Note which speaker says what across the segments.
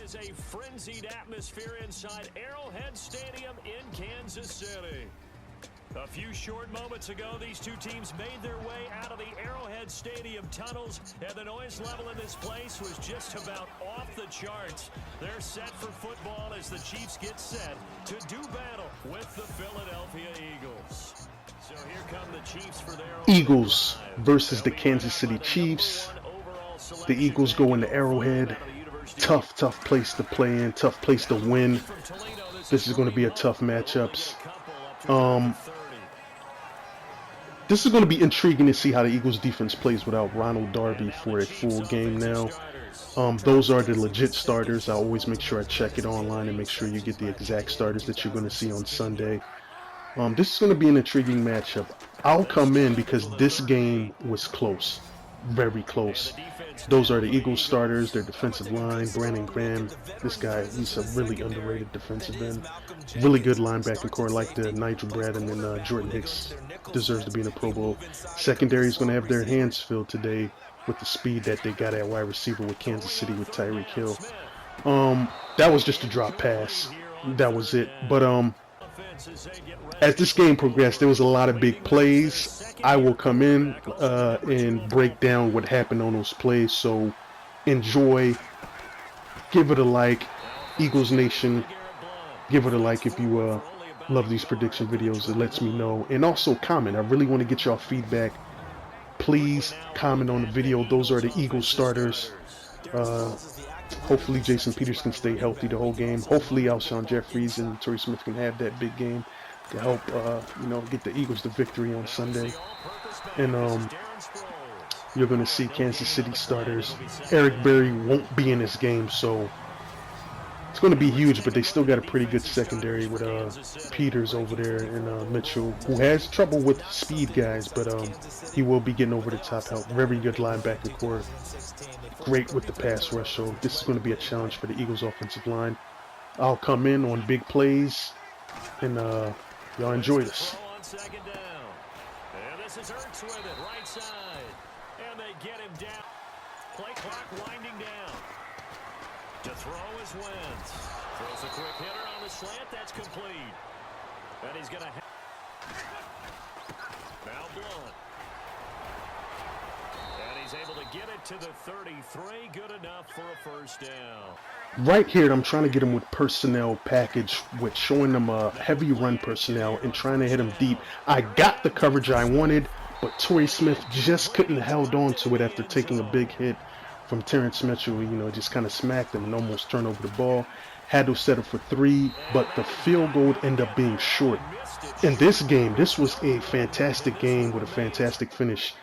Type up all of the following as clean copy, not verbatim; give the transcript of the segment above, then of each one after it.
Speaker 1: is a frenzied atmosphere inside Arrowhead Stadium in Kansas City. A few short moments ago, these two teams made their way out of the Arrowhead Stadium tunnels, and the noise level in this place was just about off the charts. They're set for football as the Chiefs get set to do battle with the Philadelphia Eagles. So here come the Chiefs for their
Speaker 2: Eagles versus the Kansas City Chiefs. The Eagles go into Arrowhead. Tough place to play in, tough place to win. This is going to be a tough matchups. This is going to be intriguing to see how the Eagles defense plays without Ronald Darby for a full game now. Those are the legit starters. I always make sure I check it online and make sure you get the exact starters that you're going to see on Sunday. This is going to be an intriguing matchup. I'll come in because this game was close. Very close. Those are the Eagles starters, their defensive line. Brandon Graham, this guy, he's a really underrated defensive end. Really good linebacking core, like the Nigel Bradham and Jordan Hicks deserves to be in the Pro Bowl. Secondary is going to have their hands filled today with the speed that they got at wide receiver with Kansas City with Tyreek Hill. That was just a drop pass. That was it. But as this game progressed, there was a lot of big plays. I will come in and break down what happened on those plays. So enjoy. Give it a like. Eagles Nation, give it a like if you love these prediction videos. It lets me know. And also comment. I really want to get y'all feedback. Please comment on the video. Those are the Eagles starters. Hopefully Jason Peterson can stay healthy the whole game. Hopefully Alshon Jeffery and Torrey Smith can have that big game to help get the Eagles the victory on Sunday. And you're going to see Kansas City starters. Eric Berry won't be in this game, so it's going to be huge, but they still got a pretty good secondary with Peters over there and Mitchell, who has trouble with speed guys, but he will be getting over the top help. Very good linebacker core. Great with the pass rush, so this is going to be a challenge for the Eagles offensive line. I'll come in on big plays, and y'all enjoy this.
Speaker 1: And this is Ertz with it, right side. And they get him down. Play clock winding down. To throw is Wentz. Throws a quick hitter on the slant. That's complete. And he's going to now Blunt. And he's able to get it to the 33. Good enough for a first down.
Speaker 2: Right here, I'm trying to get him with personnel package, with showing them a heavy run personnel and trying to hit him deep. I got the coverage I wanted, but Torrey Smith just couldn't held on to it after taking a big hit from Terrence Mitchell. Just kind of smacked him and almost turned over the ball. Had to set up for 3, but the field goal ended up being short. In this game, this was a fantastic game with a fantastic finish.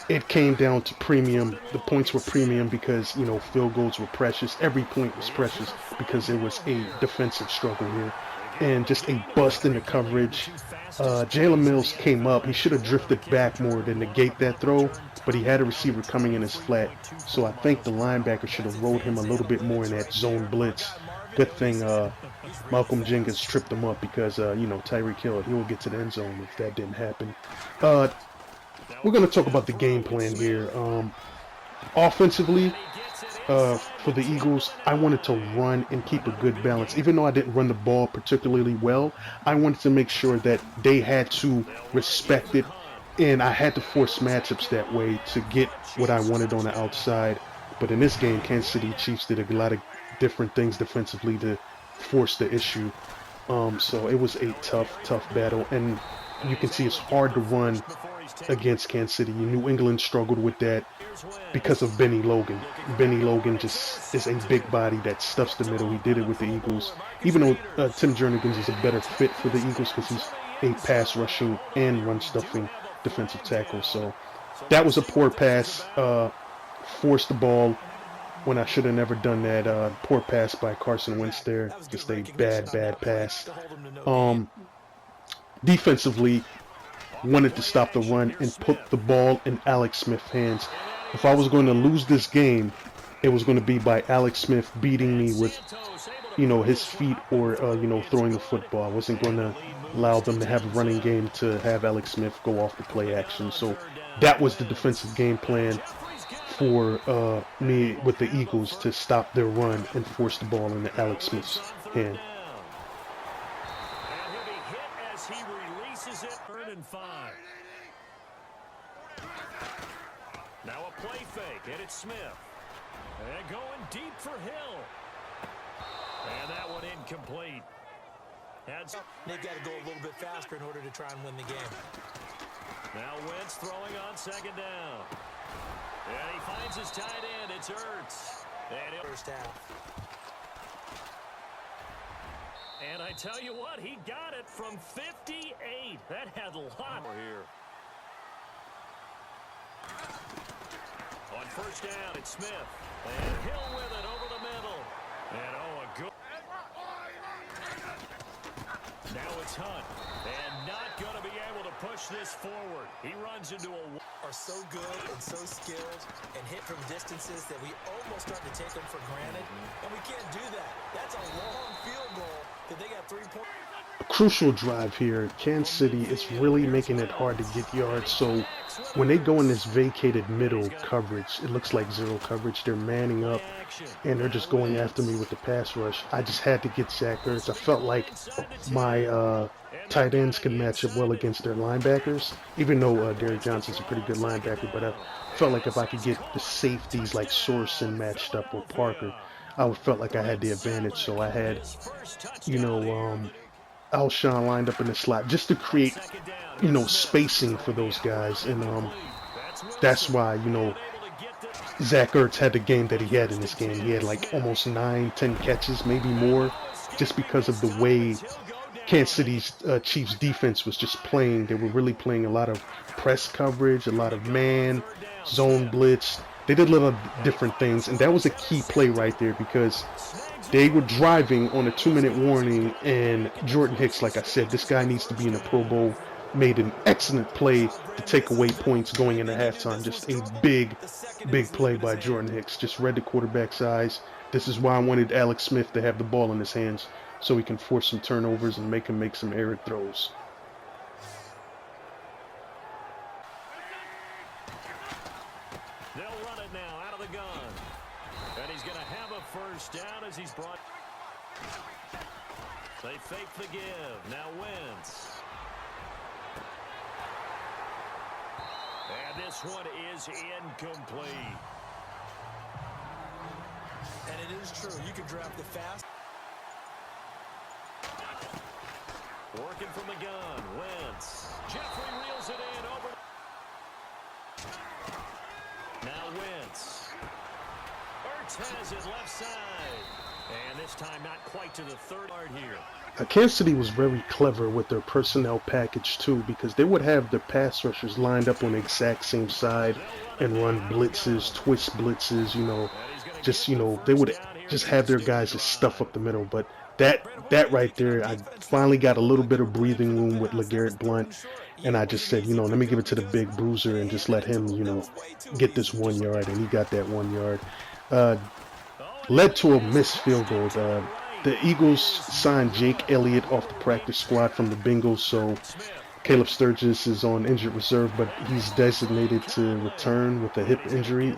Speaker 2: It came down to premium. The points were premium because, field goals were precious. Every point was precious because it was a defensive struggle here. And just a bust in the coverage. Jalen Mills came up. He should have drifted back more to negate that throw, but he had a receiver coming in his flat. So I think the linebacker should have rolled him a little bit more in that zone blitz. Good thing Malcom Jenkins tripped him up because, Tyreek Hill, he will get to the end zone if that didn't happen. We're going to talk about the game plan here. Offensively, for the Eagles, I wanted to run and keep a good balance. Even though I didn't run the ball particularly well, I wanted to make sure that they had to respect it, and I had to force matchups that way to get what I wanted on the outside. But in this game, Kansas City Chiefs did a lot of different things defensively to force the issue. So it was a tough battle, and you can see it's hard to run against Kansas City. New England struggled with that because of Benny Logan. Benny Logan just is a big body that stuffs the middle. He did it with the Eagles. Even though Tim Jernigan is a better fit for the Eagles because he's a pass rushing and run stuffing defensive tackle. So that was a poor pass. Forced the ball when I should have never done that. Poor pass by Carson Wentz there. Just a bad pass. Defensively, wanted to stop the run and put the ball in Alex Smith's hands. If I was going to lose this game, it was going to be by Alex Smith beating me with, his feet or, throwing the football. I wasn't going to allow them to have a running game to have Alex Smith go off the play action. So that was the defensive game plan for me with the Eagles to stop their run and force the ball into Alex Smith's hand.
Speaker 1: And he'll be hit as he releases it. 3rd and 5. Now a play fake, and it's Smith. And going deep for Hill. And that one incomplete.
Speaker 3: They've got to go a little bit faster in order to try and win the game.
Speaker 1: Now Wentz throwing on 2nd down. And he finds his tight end. It's Ertz. And
Speaker 3: First half.
Speaker 1: And I tell you what, he got it from 58. That had a lot more here. On 1st down, it's Smith. And Hill with it over the middle. And a good. Now it's Hunt. And not going to be able to push this forward. He runs into a.
Speaker 3: Are so good and so skilled and hit from distances that we almost start to take them for granted. And we can't do that. That's a long field goal that they got 3 points.
Speaker 2: A crucial drive here. Kansas City is really making it hard to get yards. So when they go in this vacated middle coverage, it looks like zero coverage. They're manning up and they're just going after me with the pass rush. I just had to get Zach Ertz. I felt like my tight ends can match up well against their linebackers, even though Derrick Johnson's a pretty good linebacker. But I felt like if I could get the safeties like Sorensen matched up with Parker, I felt like I had the advantage. So I had, Alshon lined up in the slot just to create, spacing for those guys. And that's why, Zach Ertz had the game that he had in this game. He had like almost 9-10 catches, maybe more, just because of the way Kansas City's Chiefs defense was just playing. They were really playing a lot of press coverage, a lot of man, zone blitz. They did a lot of different things, and that was a key play right there because they were driving on a 2-minute warning, and Jordan Hicks, like I said, this guy needs to be in the Pro Bowl, made an excellent play to take away points going into halftime. Just a big play by Jordan Hicks. Just read the quarterback's eyes. This is why I wanted Alex Smith to have the ball in his hands so he can force some turnovers and make him make some errant throws.
Speaker 1: They'll run it now out of the gun. And he's going to have a 1st down as he's brought. They fake the give. Now Wentz. And this one is incomplete.
Speaker 3: And it is true. You can draft the fast.
Speaker 1: Working from the gun. Wentz. Jeffery reels it in over. Now Wentz. Ertz has it left side. And this time not quite to the 3rd yard here.
Speaker 2: Kansas City was very clever with their personnel package too, because they would have their pass rushers lined up on the exact same side and run blitzes, twist blitzes, they would just have their guys just stuff up the middle. But that right there, I finally got a little bit of breathing room with LeGarrette Blount, and I just said, let me give it to the big bruiser and just let him, get this 1 yard, and he got that 1 yard. Led to a missed field goal. The Eagles signed Jake Elliott off the practice squad from the Bengals, so Caleb Sturgis is on injured reserve, but he's designated to return with a hip injury.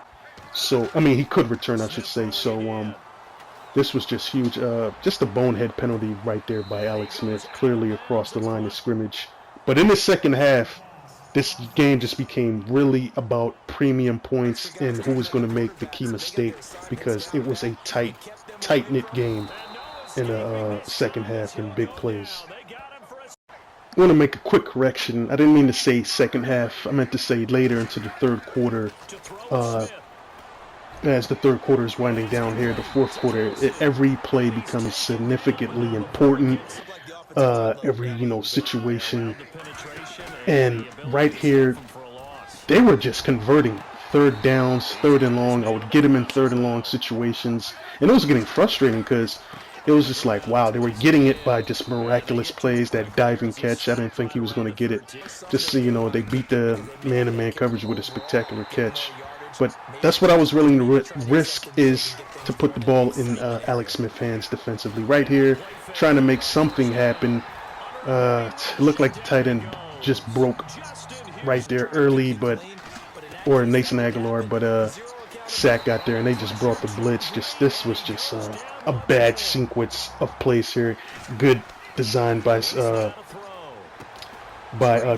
Speaker 2: So, he could return, I should say. So, this was just huge. Just a bonehead penalty right there by Alex Smith, clearly across the line of scrimmage. But in the second half, this game just became really about premium points and who was going to make the key mistake, because it was a tight-knit game in the second half and big plays. I want to make a quick correction. I didn't mean to say second half. I meant to say later into the 3rd quarter. As the 3rd quarter is winding down here, the 4th quarter, every play becomes significantly important. Every situation, and right here they were just converting 3rd downs, 3rd and long. I would get them in 3rd and long situations, and it was getting frustrating because it was just like, wow, they were getting it by just miraculous plays. That diving catch, I didn't think he was going to get it. Just so they beat the man-to-man coverage with a spectacular catch. But that's what I was willing to risk, is to put the ball in Alex Smith's hands defensively. Right here, trying to make something happen. It looked like the tight end just broke right there early, or Nathan Aguilar, but sack got there, and they just brought the blitz. This was just a bad sequence of plays here. Good design by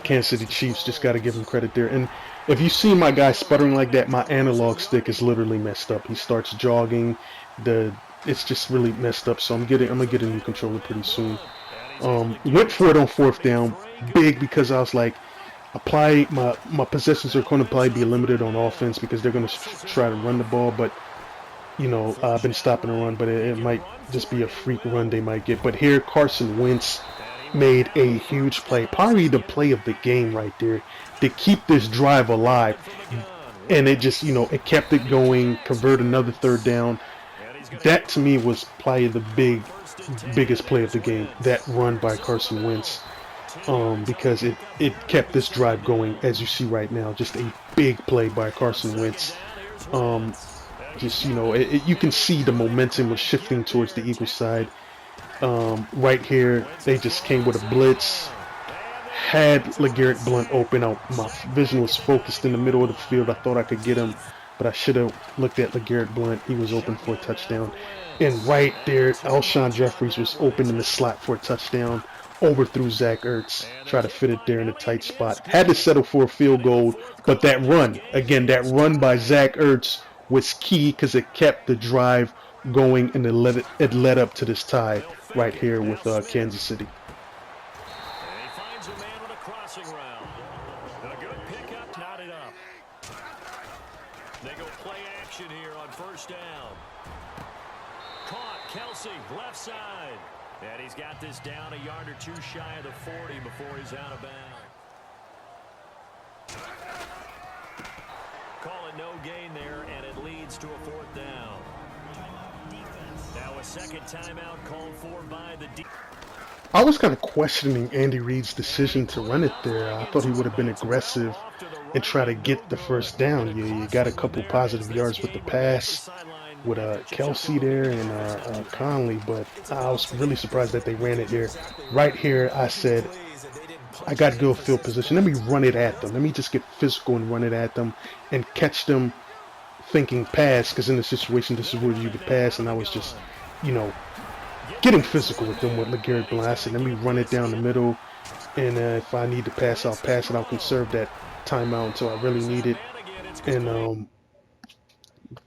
Speaker 2: Kansas City Chiefs. Just got to give him credit there. And if you see my guy sputtering like that, my analog stick is literally messed up. He starts jogging. It's just really messed up. So I'm gonna get a new controller pretty soon. Went for it on 4th down, big, because I was like, my possessions are going to probably be limited on offense because they're going to try to run the ball. But I've been stopping the run, but it might just be a freak run they might get. But here, Carson Wentz made a huge play, probably the play of the game right there, to keep this drive alive. And it just, it kept it going, convert another 3rd down. That to me was probably the biggest play of the game, that run by Carson Wentz, because it kept this drive going, as you see right now. Just a big play by Carson Wentz. You can see the momentum was shifting towards the Eagles side. Right here, they just came with a blitz, had LeGarrette Blount open out. My vision was focused in the middle of the field. I thought I could get him, but I should have looked at LeGarrette Blount. He was open for a touchdown. And right there, Alshon Jeffery was open in the slot for a touchdown. Overthrew Zach Ertz. Tried to fit it there in a tight spot. Had to settle for a field goal, but that run by Zach Ertz was key because it kept the drive going, and it led up to this tie right here with Kansas City.
Speaker 1: And he finds a man with a crossing route. A good pickup, knotted up. They go play action here on 1st down. Caught, Kelce, left side. And he's got this down a yard or two shy of the 40 before he's out of bounds. Call it no gain there, and it leads to a 4th down. Now a second timeout called for by the
Speaker 2: I was kind of questioning Andy Reid's decision to run it there. I thought he would have been aggressive and try to get the 1st down. You got a couple positive yards with the pass with Kelce there and Conley, but I was really surprised that they ran it there. Right here, I said, I got to go field position. Let me run it at them. Let me just get physical and run it at them and catch them thinking pass, because in the situation, this is where you could pass, and I was just, getting physical with them with LeGarrette Blount. I said, let me run it down the middle, and if I need to pass, I'll pass it. I'll conserve that timeout until I really need it. And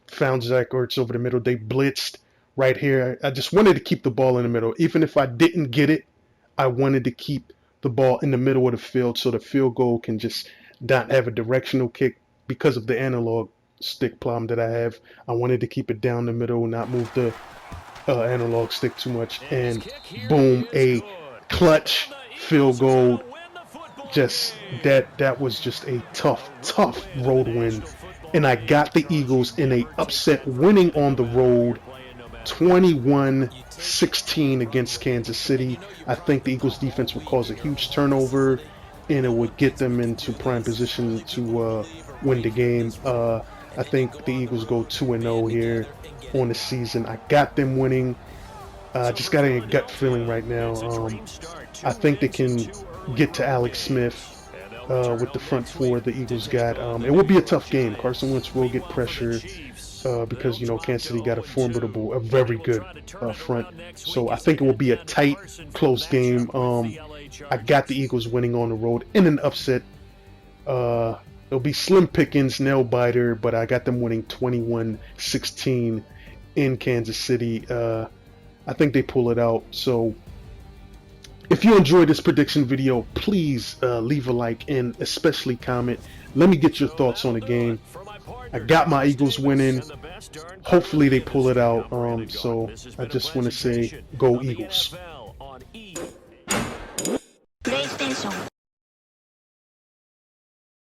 Speaker 2: found Zach Ertz over the middle. They blitzed right here. I just wanted to keep the ball in the middle. Even if I didn't get it, I wanted to keep the ball in the middle of the field so the field goal can just not have a directional kick because of the analog stick problem that I have. I wanted to keep it down the middle, not move the analog stick too much, and boom, a clutch field goal. Just that was just a tough road win, and I got the Eagles in a upset, winning on the road 21-16 against Kansas City. I think the Eagles defense would cause a huge turnover, and it would get them into prime position to win the game. I think the Eagles go 2-0 here on the season. I got them winning. Just got a gut feeling right now. I think they can get to Alex Smith with the front four the Eagles got. It will be a tough game. Carson Wentz will get pressure because, Kansas City got a very good front. So I think it will be a tight, close game. I got the Eagles winning on the road in an upset. It'll be slim pickings, nail biter, but I got them winning 21-16 in Kansas City. I think they pull it out. So if you enjoyed this prediction video, please leave a like and especially comment. Let me get your thoughts on the game. I got my Eagles winning. Hopefully they pull it out. So I just want to say, go Eagles.